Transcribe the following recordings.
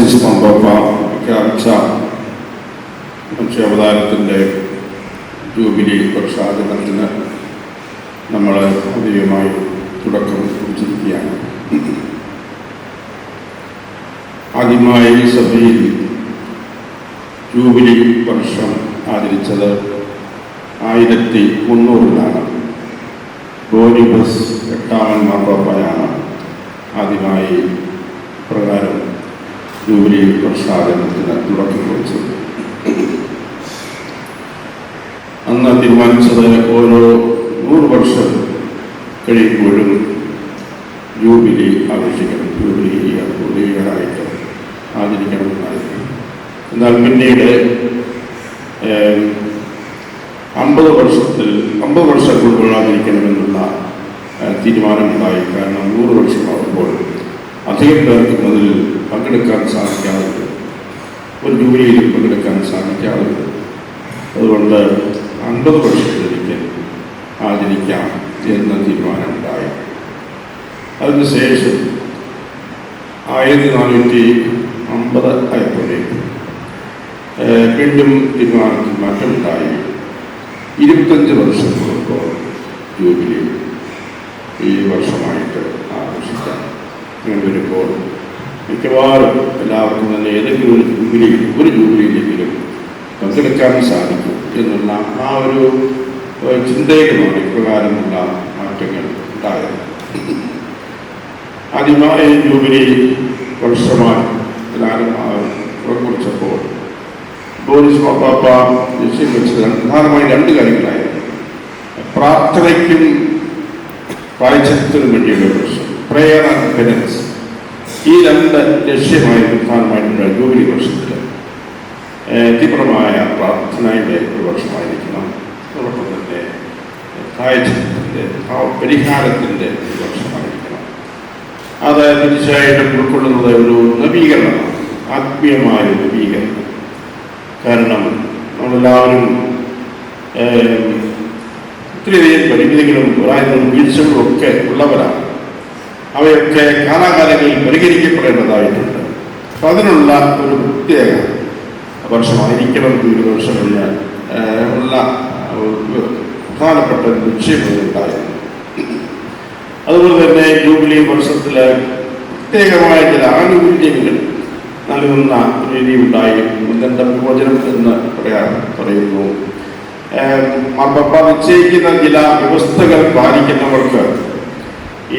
Francis മാർപ്പാപ്പ പ്രഖ്യാപിച്ച മനുഷ്യാവതാരത്തിൻ്റെ jubilee വർഷാചരണത്തിന് നമ്മൾ ഔദ്യോഗികമായി തുടക്കം കുറിച്ചിരിക്കുകയാണ്. ആദ്യമായി സഭയിൽ ജൂബിലി വർഷം ആചരിച്ചത് 1300 ബോനിബസ് 8 മാർപ്പാപ്പയാണ് ആദ്യമായി പ്രകാരം ജൂബിലി വർഷാചരണത്തിന് തുടക്കം കുറിച്ചത്. അന്ന് തീരുമാനിച്ചത് ഓരോ 100 വർഷം കഴിയുമ്പോഴും ജൂബിലി ആഘോഷിക്കണം, ജൂബിലിയായിട്ട് ആചരിക്കണമെന്നായിരുന്നു. എന്നാൽ പിന്നീട് 50 വർഷം കൂടുതൽ ആചരിക്കണമെന്നുള്ള തീരുമാനമുണ്ടായി. കാരണം 100 വർഷമാകുമ്പോൾ അധികം പേർക്ക് അതിൽ പങ്കെടുക്കാൻ സാധിക്കാതെ, ഒരു ജൂബിലിയിൽ പങ്കെടുക്കാൻ സാധിക്കാതെ, അതുകൊണ്ട് 50 വർഷത്തിലേക്ക് ആചരിക്കാം എന്ന തീരുമാനമുണ്ടായി. അതിനുശേഷം 1450 ആയപ്പോഴേക്കും വീണ്ടും തീരുമാനത്തിൽ മാറ്റമുണ്ടായി. 25 വർഷം കൂടുമ്പോൾ ജൂബിലി ഈ വർഷമായിട്ട് ആഘോഷിക്കാം. അങ്ങനെ വരുമ്പോൾ മിക്കവാറും എല്ലാവർക്കും തന്നെ ഏതെങ്കിലും ഒരു ജൂബിലിയിലെങ്കിലും പങ്കെടുക്കാൻ സാധിക്കും എന്നുള്ള ആ ഒരു ചിന്തയിലുമാണ് ഇപ്രകാരമുള്ള മാറ്റങ്ങൾ ഉണ്ടായത്. ആദ്യമായി ജൂബിലി വർഷമായി കുറിച്ചപ്പോൾ ബോനിബസ് മാർപ്പാപ്പ ലക്ഷ്യം വെച്ചത് പ്രധാനമായി 2 കാര്യങ്ങളായിരുന്നു. പ്രാർത്ഥനയ്ക്കും പ്രായശ്ചിത്തത്തിനും വേണ്ടിയുള്ള വർഷം, പ്രേയർ ആൻഡ് പെനൻസ്. ഈ 2 ലക്ഷ്യമായിരുന്നു പ്രധാനമായിട്ടുള്ള ജൂബിലി വർഷത്തിൽ. തീവ്രമായ പ്രാർത്ഥനയുടെ ഒരു വർഷമായിരിക്കണം, അതോടൊപ്പം തന്നെ പ്രായശ്ചിത്തത്തിൻ്റെ പരിഹാരത്തിൻ്റെ ഒരു വർഷമായിരിക്കണം. അത് തീർച്ചയായിട്ടും ഉൾക്കൊള്ളുന്നത് ഒരു നവീകരണമാണ്, ആത്മീയമായ നവീകരണം. കാരണം നമ്മളെല്ലാവരും ഒത്തിരിയധികം പരിമിതികളും വീഴ്ചകളും ഒക്കെ ഉള്ളവരാണ്. അവയൊക്കെ കാലാകാലങ്ങളിൽ പരിഹരിക്കപ്പെടേണ്ടതായിട്ടുണ്ട്. അപ്പം അതിനുള്ള ഒരു പ്രത്യേക വർഷമായിരിക്കണം ജൂബിലി വർഷം എന്ന് ഉള്ള പ്രധാനപ്പെട്ട ലക്ഷ്യങ്ങളുണ്ടായിരുന്നു. അതുപോലെ തന്നെ ജൂബിലി വർഷത്തിൽ പ്രത്യേകമായ ചില ആനുകൂല്യങ്ങൾ നൽകുന്ന രീതി ഉണ്ടായി. പ്രവചനം എന്ന് പറയുന്നു. മാർപ്പാപ്പ നിശ്ചയിക്കുന്ന ചില വ്യവസ്ഥകൾ പാലിക്കുന്നവർക്ക്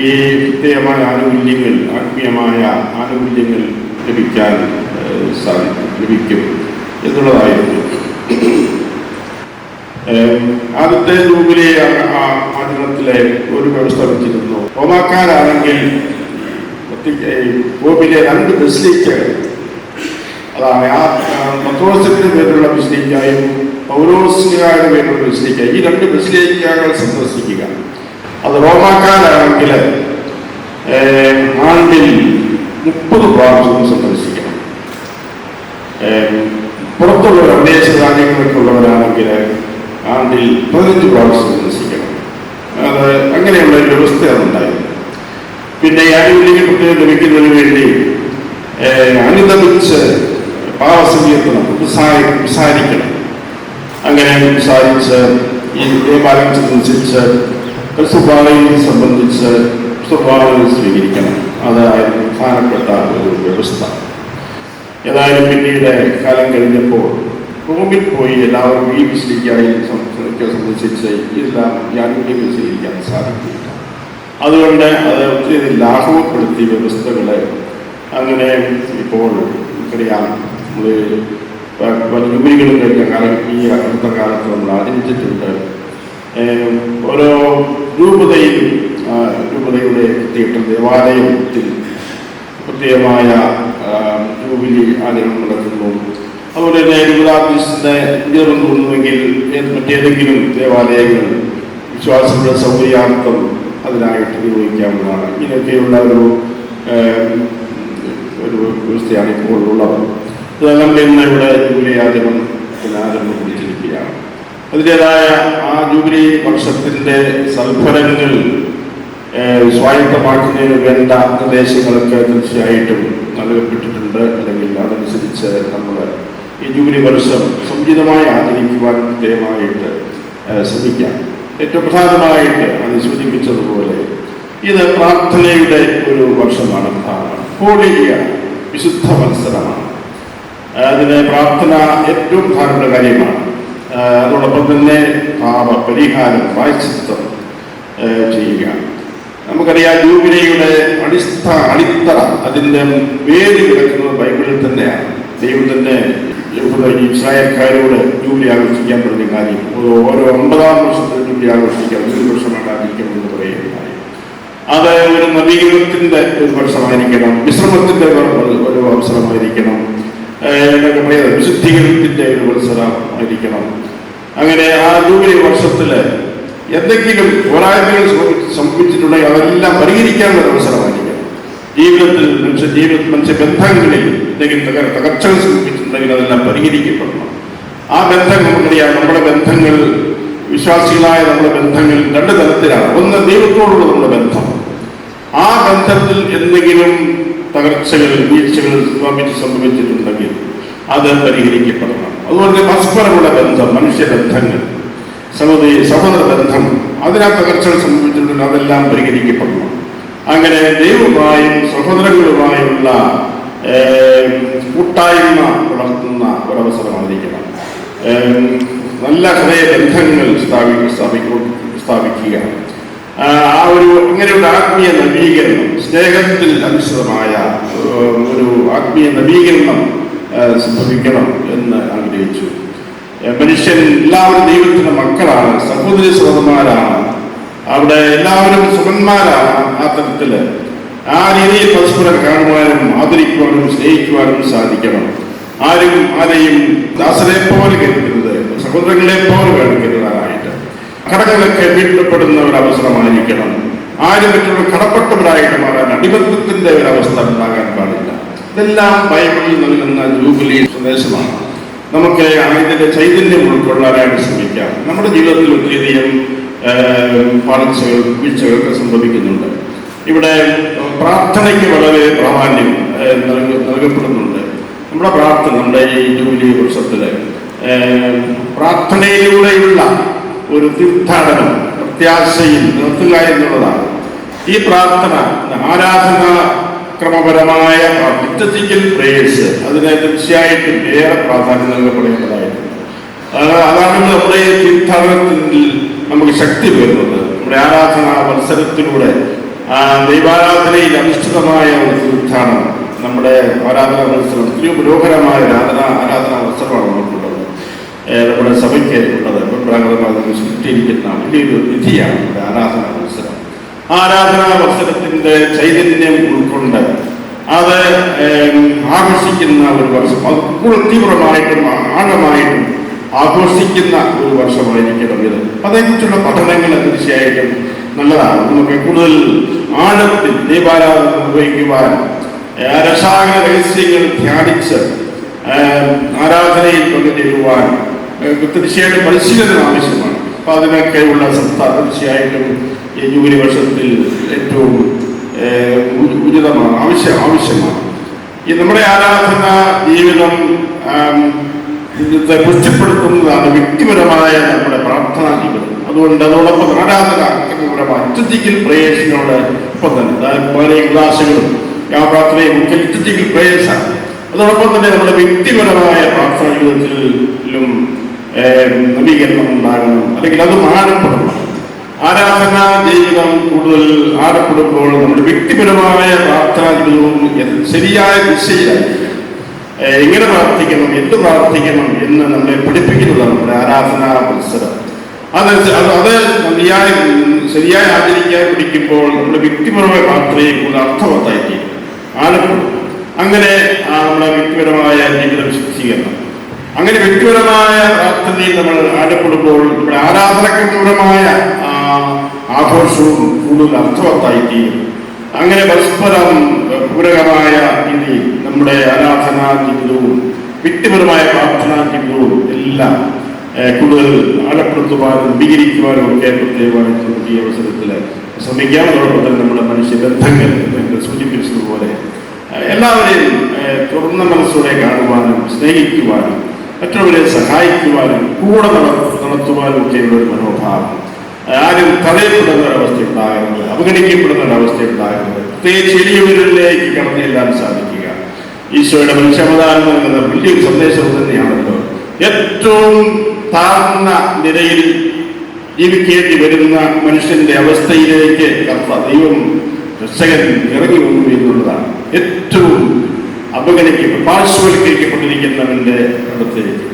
ഈ പ്രത്യേകമായ ആനുകൂല്യങ്ങൾ, ആത്മീയമായ ആനുകൂല്യങ്ങൾ ലഭിക്കും എന്നുള്ളതായിരുന്നു. ആദ്യത്തെ ജൂബിലി ആചരണത്തിലെ ഒരു വ്യവസ്ഥ വെച്ചിരുന്നു. റോമാക്കാരാണെങ്കിൽ പോപ്പിലെ 2 ബസിലിക്കകൾ, അതാണ് പത്രോസിന്റെ പേരിലുള്ള ബസിലിക്കയും പൗലോസിന്റെ പേരിലുള്ള ബസിലിക്ക, ഈ 2 ബസിലിക്കകൾ സന്ദർശിക്കുക. അത് റോമാക്കാരാണെങ്കിൽ ആണ്ടിൽ 30 പ്രാവശ്യം സന്ദർശിക്കണം. പുറത്തുള്ള വിദേശ രാജ്യങ്ങൾക്കുള്ളവരാണെങ്കിൽ ആണ്ടിൽ 15 പ്രാവശ്യം സന്ദർശിക്കണം. അത് അങ്ങനെയുള്ള ഒരു വ്യവസ്ഥയാണ് ഉണ്ടായത്. പിന്നെ ഈ ആനുകൂല്യങ്ങൾ പ്രത്യേകം ലഭിക്കുന്നതിന് വേണ്ടി അനുദമിച്ച് പാവസംഗീതം വിസാരിക്കണം. അങ്ങനെ വിസാരിച്ച് ഈ ദേവാലയം സംബന്ധിച്ച് സുബാലയിൽ സംബന്ധിച്ച് സുബാലയിൽ സ്വീകരിക്കണം. അതായിരുന്നു പ്രധാനപ്പെട്ട ഒരു വ്യവസ്ഥ. ഏതായാലും പിന്നീട് കാലം കഴിഞ്ഞപ്പോൾ റോമിൽ പോയി എല്ലാവരും ഈ ബസിലിക്കയിൽ സംബന്ധിച്ച് ഇതെല്ലാം ഈ ആനുകൂല്യങ്ങൾ സ്വീകരിക്കാൻ സാധിക്കില്ല. അതുകൊണ്ട് അത് ഒത്തിരി ലാഘവപ്പെടുത്തിയ വ്യവസ്ഥകളെ അങ്ങനെ ഇപ്പോൾ നമുക്കറിയാം. പല ജൂബിലികളും കഴിഞ്ഞ കാലം ഈ അടുത്ത കാലത്ത് നമ്മൾ ആചരിച്ചിട്ടുണ്ട്. ഓരോ രൂപതയുടെ തിയേറ്റർ ദേവാലയത്തിൽ പ്രത്യേകമായ ജൂബിലി ആചരണം നടക്കുന്നു. അതുപോലെ തന്നെ രൂപതാധ്യക്ഷന്റെ ഉയർന്നു തോന്നുമെങ്കിൽ മറ്റേതെങ്കിലും ദേവാലയങ്ങൾ വിശ്വാസികളുടെ സൗകര്യാർത്ഥം അതിനായിട്ട് ഉപയോഗിക്കാവുന്നതാണ്. ഇങ്ങനെയൊക്കെയുള്ള ഒരു വ്യവസ്ഥയാണ് ഇപ്പോൾ ഉള്ളത്. നമ്മൾ ഇന്ന് ഇവിടെ ജൂബിലി ആചരണം പിടിച്ചിരിക്കുകയാണ്. അതിൻ്റെതായ ആ ജൂബിലി വർഷത്തിൻ്റെ സൽഫലങ്ങൾ സ്വായത്തമാക്കുന്നതിന് വേണ്ട നിർദ്ദേശങ്ങളൊക്കെ തീർച്ചയായിട്ടും നൽകപ്പെട്ടിട്ടുണ്ട്, അല്ലെങ്കിൽ ചിന്തിച്ച് നമ്മൾ ഈ ജൂബിലി വർഷം സമുചിതമായി ആചരിക്കുവാൻ പ്രത്യേകമായിട്ട് ശ്രമിക്കാം. ഏറ്റവും പ്രധാനമായിട്ട് അത് സൂചിപ്പിച്ചതുപോലെ ഇത് പ്രാർത്ഥനയുടെ ഒരു വർഷമാണ്. ഹോളിയ വിശുദ്ധ മത്സരമാണ്. അതിന് പ്രാർത്ഥന ഏറ്റവും പ്രധാനപ്പെട്ട കാര്യമാണ്. അതോടൊപ്പം തന്നെ പാപ പരിഹാരം, പ്രായശ്ചിത്തം ചെയ്യുക. നമുക്കറിയാം ജൂബിലിയുടെ അടിത്തറ, അതിൻ്റെ വേര് കിടക്കുന്നത് ബൈബിളിൽ തന്നെയാണ്. ദൈവം തന്നെ ഇസ്രായേൽക്കാരോട് ജൂബിലി ആഘോഷിക്കാൻ പറഞ്ഞ കാര്യം ഓരോ 50-ാം വർഷത്തിൽ ജൂബിലി ആഘോഷിക്കാൻ 1 വർഷമായിട്ട് ആഘോഷിക്കണമെന്ന് പറയുകയുണ്ടായി. അത് ഒരു നവീകരണത്തിൻ്റെ ഒരു വർഷമായിരിക്കണം, വിശ്രമത്തിൻ്റെ ഒരു അവസരമായിരിക്കണം, എന്നൊക്കെ പറയുന്നത് വിശുദ്ധീകരണത്തിൻ്റെ ഒരു അവസരമായിരിക്കണം. അങ്ങനെ ആ ജൂബിലി വർഷത്തിൽ എന്തെങ്കിലും പോരായ്മകൾ സംഭവിച്ചിട്ടുണ്ടെങ്കിൽ അതെല്ലാം പരിഹരിക്കാനുള്ള അവസരമായിരിക്കണം. ജീവിതത്തിൽ മനുഷ്യ ബന്ധങ്ങളിൽ എന്തെങ്കിലും തകർച്ചകൾ സംഭവിച്ചിട്ടുണ്ടെങ്കിൽ അതെല്ലാം പരിഹരിക്കപ്പെടണം. ആ ബന്ധം നമുക്കറിയാം. നമ്മുടെ ബന്ധങ്ങൾ, വിശ്വാസികളായ നമ്മുടെ ബന്ധങ്ങൾ 2 തലത്തിലാണ്. ഒന്ന് ദൈവത്തോടുള്ള നമ്മുടെ ബന്ധം. ആ ബന്ധത്തിൽ എന്തെങ്കിലും തകർച്ചകൾ, വീഴ്ചകൾ സംഭവിച്ചിട്ടുണ്ടെങ്കിൽ അത് പരിഹരിക്കപ്പെടണം. അതുപോലെ പരസ്പരമുള്ള ബന്ധം, മനുഷ്യബന്ധങ്ങൾ, സഹോദര ബന്ധം, അതിനകത്ത് തകർച്ചകൾ സംഭവിച്ചിട്ടുണ്ടെങ്കിൽ അതെല്ലാം പരിഹരിക്കപ്പെടണം. അങ്ങനെ ദൈവവുമായും സഹോദരങ്ങളുമായുള്ള കൂട്ടായ്മ വളർത്തുന്ന ഒരവസരമായിരിക്കണം. നല്ല ഹൃദയ ബന്ധങ്ങൾ സ്ഥാപിക്കുക. അങ്ങനെയുള്ള ആത്മീയ നവീകരണം, സ്നേഹത്തിൽ അധിഷ്ഠിതമായ ഒരു ആത്മീയ നവീകരണം സംഭവിക്കണം എന്ന് ആഗ്രഹിച്ചു. മനുഷ്യൻ എല്ലാവരും ദൈവത്തിന്റെ മക്കളാണ്, സഹോദരി സഹോദരന്മാരാണ്. അവിടെ എല്ലാവരും സുഖന്മാരാണ്. ആ തരത്തില് ആ രീതിയിൽ പരസ്പരം കാണുവാനും ആദരിക്കുവാനും സ്നേഹിക്കുവാനും സാധിക്കണം. ആരെയും ദാസരെ പോലെ കരുതരുത്, സഹോദരങ്ങളെ പോലെ വേണം കരുതാനായിട്ട്. കടകളൊക്കെ വീട്ടപ്പെടുന്ന ഒരു അവസരമായിരിക്കണം. ആരും മറ്റുള്ള കടപ്പെട്ടവരായിട്ട് മാറാൻ അടിബന്ധത്തിന്റെ ഒരവസ്ഥ ഉണ്ടാകാൻ പാടില്ല. ഇതെല്ലാം ബൈബിളിൽ നൽകുന്ന ജൂബിലി സന്ദേശമാണ്. നമുക്ക് ഇതിന്റെ ചൈതന്യം ഉൾക്കൊള്ളാനായിട്ട് ശ്രമിക്കാം. നമ്മുടെ ജീവിതത്തിൽ ഒത്തിരിയധികം പാളിച്ചകൾ, വീഴ്ചകളൊക്കെ സംഭവിക്കുന്നുണ്ട്. ഇവിടെ പ്രാർത്ഥനയ്ക്ക് വളരെ പ്രാധാന്യം നൽകപ്പെടുന്നുണ്ട്. നമ്മുടെ പ്രാർത്ഥന, നമ്മുടെ ഈ ജൂബിലി വർഷത്തില് പ്രാർത്ഥനയിലൂടെയുള്ള ഒരു തീർത്ഥാടനം പ്രത്യാശയിൽ നിർത്തുക എന്നുള്ളതാണ്. ഈ പ്രാർത്ഥന ആരാധന ക്രമപരമായ ലിറ്റർജിക്കൽ പ്രേയേഴ്സ്, അതിന് തീർച്ചയായിട്ടും ഏറെ പ്രാധാന്യം നൽകപ്പെടേണ്ടതായിട്ടുണ്ട്. അതാണ് നമ്മുടെ തീർത്ഥാടനത്തിൽ നമുക്ക് ശക്തി വരുന്നത്. നമ്മുടെ ആരാധനാ മത്സരത്തിലൂടെ ദൈവാരാധനയിൽ അധിഷ്ഠിതമായ ഒരു തീർത്ഥാടനം, നമ്മുടെ ആരാധനാ മത്സരം ഒത്തിരി പുരോഗമനമായ ആരാധനാ മത്സരമാണ് നമുക്കുള്ളത്. നമ്മുടെ സഭയ്ക്ക് ഉള്ളത് പരമ്പരാഗതമായി സൃഷ്ടിയിരിക്കുന്ന വലിയൊരു നിധിയാണ് നമ്മുടെ ആരാധനാ മത്സരം. ആരാധനാ മത്സരത്തിന്റെ ചൈതന്യം ഉൾക്കൊണ്ട് അത് ആഘോഷിക്കുന്ന ഒരു വർഷം, അത് കൂടുതൽ തീവ്രമായിട്ടും ആഴമായിട്ടും ആഘോഷിക്കുന്ന ഒരു വർഷമായിരിക്കണം ഇത്. അതേക്കുറിച്ചുള്ള പഠനങ്ങൾ തീർച്ചയായിട്ടും നല്ലതാണ്. നമുക്ക് കൂടുതൽ ആഴത്തിൽ ദൈവാരാധന നിർവഹിക്കുവാൻ, രക്ഷാകര രഹസ്യങ്ങൾ ധ്യാനിച്ച് ആരാധനയിൽ പങ്കുചേരുവാൻ തീർച്ചയായിട്ടും പരിശീലനം ആവശ്യമാണ്. അപ്പൊ അതിനൊക്കെയുള്ള സത്ത തീർച്ചയായിട്ടും ഈ ജൂബിലി വർഷത്തിൽ ഏറ്റവും ഉചിതമാണ്, ആവശ്യമാണ്. ഈ നമ്മുടെ ആരാധന ജീവിതം പുഷ്ടിപ്പെടുത്തുന്നതാണ് വ്യക്തിപരമായ നമ്മുടെ പ്രാർത്ഥനാ ജീവിതം. അതുകൊണ്ട് അതോടൊപ്പം ആരാധന ലിറ്റർജിക്കൽ പ്രേയേഴ്സിനോട് ഒപ്പം തന്നെ പല ക്ലാസുകളും ആ പ്രാർത്ഥനയും മുഖ്യ ലിറ്റർജിക്കൽ പ്രേയേഴ്സാണ്. അതോടൊപ്പം തന്നെ നമ്മുടെ വ്യക്തിപരമായ പ്രാർത്ഥനാ ജീവിതത്തിലും നവീകരണം ഉണ്ടാകണം, അല്ലെങ്കിൽ അത് ആഴപ്പെടണം. ആരാധനാ ജീവിതം കൂടുതൽ ആഴപ്പെടുമ്പോൾ നമ്മുടെ വ്യക്തിപരമായ പ്രാർത്ഥനാ ജീവിതവും ശരിയായ ദിശയിലായിരിക്കും. എങ്ങനെ പ്രാർത്ഥിക്കണം, എന്ത് പ്രാർത്ഥിക്കണം എന്ന് നമ്മളെ പഠിപ്പിക്കുന്നതാണ് നമ്മുടെ ആരാധനാ മത്സരം. അത് ശരിയായി ആചരിക്കാൻ പഠിക്കുമ്പോൾ നമ്മുടെ വ്യക്തിപരമായ പ്രാർത്ഥനയെ കൂടുതൽ അർത്ഥവത്തായിട്ട് ആഴപ്പെടും. അങ്ങനെ നമ്മുടെ വ്യക്തിപരമായ ജീവിതം ശുദ്ധീകരണം, അങ്ങനെ വ്യക്തിപരമായ പ്രാർത്ഥനയിൽ നമ്മൾ ആഴപ്പെടുമ്പോൾ നമ്മുടെ ആരാധനക്രമപരമായ ആഘോഷവും കൂടുതൽ അർത്ഥവത്തായി തീരും. അങ്ങനെ പരസ്പരം പൂരകമായ രീതിയിൽ നമ്മുടെ ആരാധനാ ജീവിതവും വ്യക്തിപരമായ പ്രാർത്ഥനാ ജീവിതവും എല്ലാം കൂടുതൽ ആഴപ്പെടുത്തുവാനും വികരിക്കുവാനും ഒക്കെ പ്രത്യേകമായിട്ട് ഈ അവസരത്തിൽ ശ്രമിക്കാം. അതോടൊപ്പം തന്നെ നമ്മുടെ മനുഷ്യബന്ധങ്ങൾ സൂചിപ്പിച്ചതുപോലെ എല്ലാവരെയും തുറന്ന മനസ്സോടെ കാണുവാനും സ്നേഹിക്കുവാനും മറ്റുള്ളവരെ സഹായിക്കുവാനും കൂടെ നടത്തുവാനും ഒക്കെയുള്ള ഒരു മനോഭാവം. ആരും തടയപ്പെടുന്ന ഒരവസ്ഥ ഉണ്ടാകുന്നത്, അവഗണിക്കപ്പെടുന്ന ഒരവസ്ഥ ഉണ്ടാകുന്നത്, പ്രത്യേകിച്ച് എളിയവരിലേക്ക് കടന്നു ചെല്ലാൻ സാധിക്കുക ഈശോയുടെ മനുഷ്യാവതാരം എന്ന വലിയൊരു സന്ദേശം തന്നെയാണല്ലോ. ഏറ്റവും താഴ്ന്ന നിലയിൽ ജീവിക്കേണ്ടി വരുന്ന മനുഷ്യന്റെ അവസ്ഥയിലേക്ക് ദൈവം രക്ഷകൻ ഇറങ്ങി വന്നു എന്നുള്ളതാണ്. ഏറ്റവും പാർശ്വവൽക്കരിക്കപ്പെട്ടിരിക്കുന്നവന്റെ അടുത്തേക്ക്,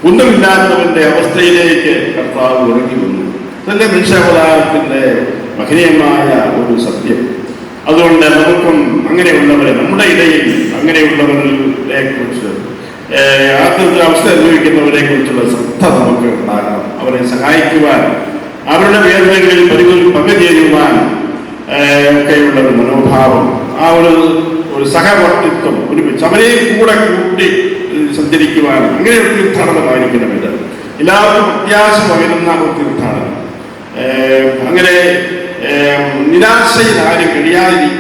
ഒന്നുമില്ലാത്തവന്റെ അവസ്ഥയിലേക്ക് കർത്താവ് ഇറങ്ങി വന്നു. തന്റെ മനുഷ്യാവതാരത്തിന്റെ മഹനീയമായ ഒരു സത്യം. അതുകൊണ്ട് നമുക്കും അങ്ങനെയുള്ളവരെ, നമ്മുടെ ഇടയിൽ അങ്ങനെയുള്ളവരെ കുറിച്ച് ആത്മീയ അവസ്ഥ അനുഭവിക്കുന്നവരെ കുറിച്ചുള്ള ശ്രദ്ധ നമുക്ക് ഉണ്ടാകണം. അവരെ സഹായിക്കുവാൻ, അവരുടെ വേദനകളിൽ പങ്കുചേരുവാൻ ഒക്കെയുള്ള ഒരു മനോഭാവം, ആ ഒരു സഹവർത്തിത്വം, ഒരുമിച്ച് അവരെയും കൂടെ കൂട്ടി സഞ്ചരിക്കുവാൻ അങ്ങനെ ഒരു തീർത്ഥാടനമായിരിക്കണം ഇത്. എല്ലാവർക്കും പ്രത്യാശ പകരുന്ന ഒരു തീർത്ഥാടനം. അങ്ങനെ നിരാശയിൽ ആരും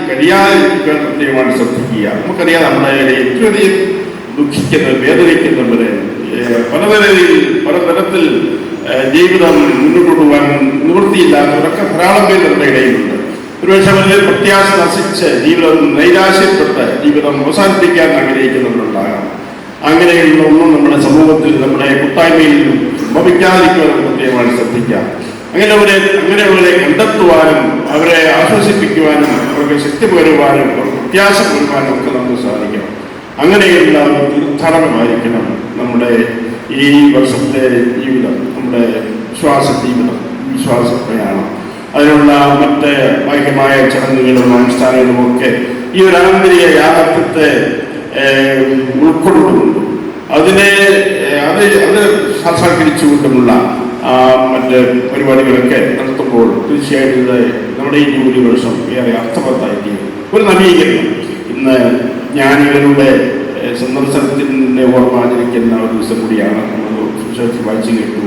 കഴിയാതിരിക്കാൻ പ്രത്യേകമാണ് ശ്രദ്ധിക്കുക. നമുക്കറിയാം, നമ്മുടെ ഏറ്റവും അധികം ദുഃഖിക്കുന്നവർ, വേദനിക്കുന്നവര്, പലതരത്തിൽ ജീവിതം മുന്നോട്ട് കൊണ്ടുപോകാൻ നിവൃത്തിയില്ലാത്തവരൊക്കെ ധാരാളം പേര് നമ്മുടെ ഇടയിലുണ്ട്. ഒരുപക്ഷെ അവരുടെ പ്രത്യാശ നശിച്ച് ജീവിതം നൈരാശ്യപ്പെട്ട് ജീവിതം അവസാനിപ്പിക്കാൻ ആഗ്രഹിക്കുന്നവരുണ്ടാകാം. അങ്ങനെയുള്ള ഒന്നും നമ്മുടെ സമൂഹത്തിൽ, നമ്മുടെ കൂട്ടായ്മയിൽ സംഭവിക്കാതിരിക്കുവാൻ പ്രത്യേകമായി ശ്രദ്ധിക്കാം. അങ്ങനെയുള്ളവരെ കണ്ടെത്തുവാനും അവരെ ആശ്വസിപ്പിക്കുവാനും അവർക്ക് ശക്തി പകരുവാനും പ്രത്യാശ പകരുവാനും ഒക്കെ നമുക്ക് സാധിക്കണം. അങ്ങനെയുള്ള തീർത്ഥാടനമായിരിക്കണം നമ്മുടെ ഈ വർഷത്തെ ജീവിതം, നമ്മുടെ വിശ്വാസ ജീവിതം, വിശ്വാസ പ്രയാണം. അതിനുള്ള മറ്റ് ബാഹ്യമായ ചടങ്ങുകളും അനുഷ്ഠാനങ്ങളും ഒക്കെ ഈ ഒരു ആന്തരിക യാഥാർത്ഥ്യത്തെ ഉൾക്കൊള്ളുന്നുണ്ട്. അത് സാക്ഷാത്കരിച്ചുകൊണ്ടുമുള്ള മറ്റ് പരിപാടികളൊക്കെ നടത്തുമ്പോൾ തീർച്ചയായിട്ടും നമ്മുടെ ഈ ജൂലൈ വർഷം ഏറെ അർത്ഥവത്തായിട്ട് ഒരു നവീകരണം. ഇന്ന് ജ്ഞാനികളുടെ സന്ദർശനത്തിൻ്റെ ഓർമ്മ ആചരിക്കുന്ന ഒരു ദിവസം കൂടിയാണ്. നമ്മൾ സുശേഷത്തിൽ വായിച്ചു കേട്ടു.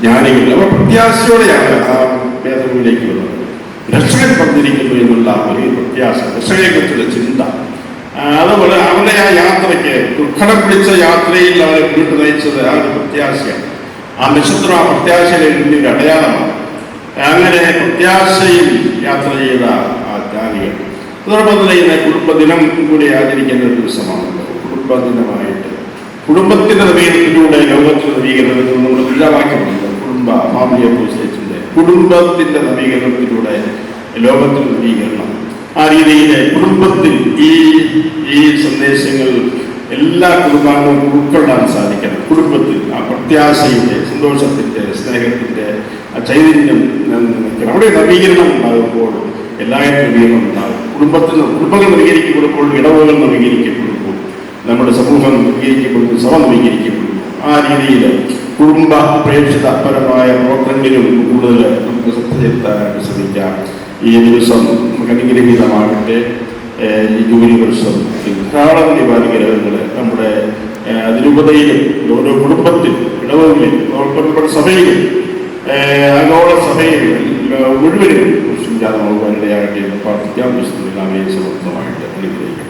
ജ്ഞാനികൾ അവർ പ്രത്യാശയോടെയാണ് ആ വേദനയിലേക്ക് വന്നത്. രക്ഷകൻ പറഞ്ഞിരിക്കുന്നു എന്നുള്ള വലിയ പ്രത്യാശ, രക്ഷകനെ കുറിച്ചുള്ള ചിന്ത, അതുപോലെ അവരുടെ ആ യാത്രയ്ക്ക് ദുഃഖം പിടിച്ച യാത്രയിൽ അവരെ മുന്നോട്ട് നയിച്ചത് ആ ഒരു പ്രത്യാശയാണ്. ആ നക്ഷത്രം ആ പ്രത്യാശയുടെ വലിയൊരു അടയാളമാണ്. അങ്ങനെ പ്രത്യാശയിൽ യാത്ര ചെയ്ത ആ ജ്ഞാനികൾ. അതോടൊപ്പം തന്നെ ഇന്ന് കുടുംബദിനം കൂടി ആചരിക്കുന്ന ഒരു ദിവസമാണല്ലോ. കുടുംബദിനമായിട്ട് കുടുംബത്തിന്റെ നവീകരണത്തിലൂടെ ലോകത്തിന്റെ നവീകരണത്തിൽ നമ്മൾ മുദ്രാവാക്യമുണ്ട്. ഫാമിലി അസോസിയേഷന്റെ കുടുംബത്തിന്റെ നവീകരണത്തിലൂടെ ലോകത്തിന്റെ നവീകരണം. ആ രീതിയിൽ കുടുംബത്തിൽ ഈ സന്ദേശങ്ങൾ എല്ലാ കുടുംബാംഗങ്ങൾക്കും ഉൾക്കൊള്ളാൻ സാധിക്കണം. കുടുംബത്തിൽ ആ പ്രത്യാശയുടെ, സന്തോഷത്തിന്റെ, സ്നേഹത്തിന്റെ ആ ചൈതന്യം നിൽക്കണം. അവിടെ നവീകരണം ഉണ്ടാകുമ്പോൾ എല്ലാവരും നവീകരണം ഉണ്ടാകും. കുടുംബങ്ങൾ നവീകരിക്കപ്പെടുമ്പോൾ ഇടവുകൾ നവീകരിക്കപ്പെടുമ്പോൾ നമ്മുടെ സമൂഹം നവീകരിക്കപ്പെടുന്നു, സഭ നവീകരിക്കപ്പെടുന്നു. ആ രീതിയിൽ കുടുംബ പ്രേക്ഷിതപരമായ പ്രവർത്തനങ്ങളിലും കൂടുതൽ നമുക്ക് ശ്രദ്ധ ചെലുത്താനായിട്ട് ശ്രമിക്കാം. ഈ ദിവസം നമുക്ക് അനുഗ്രഹീതമാകട്ടെ. ഈ ജൂലൈ വർഷം ധാരാളം ദീപാനുഗ്രഹങ്ങൾ നമ്മുടെ അതിരൂപതയിലും ഓരോ കുടുംബത്തിലും ഇടവകളിലും നമ്മുടെ സഭയിലും ആഗോള സഭയിലും മുഴുവനും ജാതമാകുവാനിടയാകട്ടെ എന്ന് പ്രാർത്ഥിക്കാം. വിശുദ്ധ സമർത്ഥമായിട്ട് അനുഗ്രഹിക്കട്ടെ.